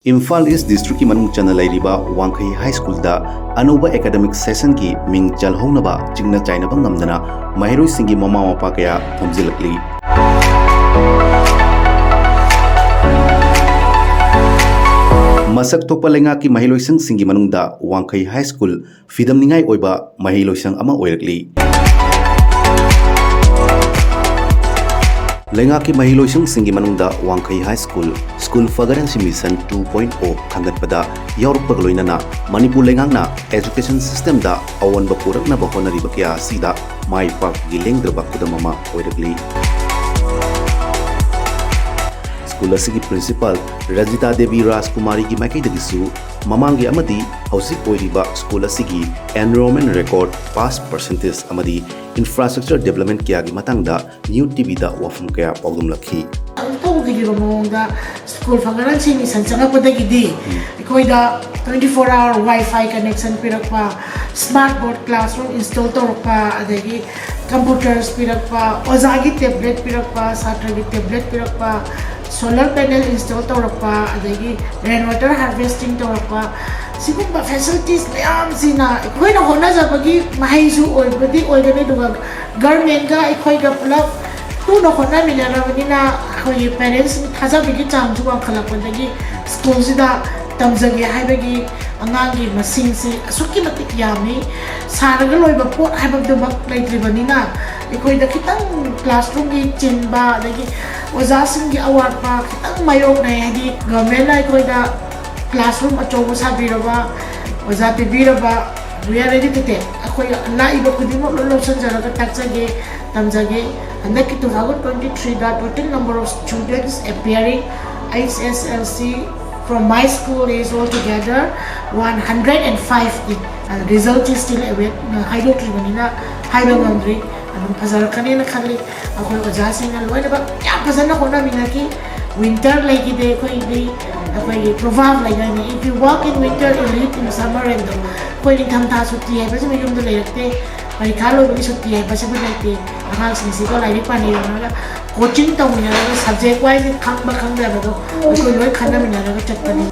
Imphal East District ki manung chana lairiba WANGKHEI High School da anuba academic session ki ming chalhounaba chingna chainaba ngamdana mahiroi singi mama mapa kaya thomjilakli. Masak thokpa lenga ki mahiloisang singi manungda WANGKHEI High School fidam ningai oiba mahiloisang ama oirakli. Lenga ki mahiloisang singi manungda WANGKHEI High School Fagaran si Mission 2.0 khangat pada yauruk pagloina na Manipur lengang na education system da awan bapurak na bahona riba kya sida mai pak gileng drabak kudamama oirakli. School asigi principal Rajita Devi Rajkumari ki makai dagisu mamangi amadi hausik oiriba school asigi enrollment record pass percentage amadi infrastructure development kya gi matangda newtv da wafum kaya pagdum lakhi. Ang gidi romongda school Fagaran si Mission changa pada gidi ikoida 24-hour Wi-Fi connection pirakpa smart board classroom install torpa adagi computers pirakpa ozagi tablet pirakpa satragi tablet pirakpa solar panel install torpa adagi rainwater harvesting torpa sigumba facilities mayam sina ikoina hona jabagi mahaisu oibadi oigane duga government ga ikoiga pulap tuno hona minarabnina khoi parents thaja bigi changju wa khalapodagi school sida tamjagi haibagi angangi masing si asuki matik yami saraga loiba pot haibag dubak laitribanina ikoida kitang classroom gi chinba adagi oza singi award pa kitang mayok na hadi government na ikoida classroom achobo sabiraba oza tibiraba we are ready to take akoi na iba kudimo lolosan jaraga takjage tamjage andaki 2023 the total number of students appearing ISSLC from my school is altogether 150 and result is still await haido tribanina haido ngandri anum phazar kanena khali akoi oja singa loina ba ya phazana hona minaki winter like de koi de akoi proverb like if you walk in winter you live in summer and koi ni thamta sutti hai bas me yum de lekte mai khalo bi sutti hai bas me lekte ahal sinsi ko lai pani na coaching tong ni na subject wise khang ba khang da ba do koi loi khana mi na ga chat pani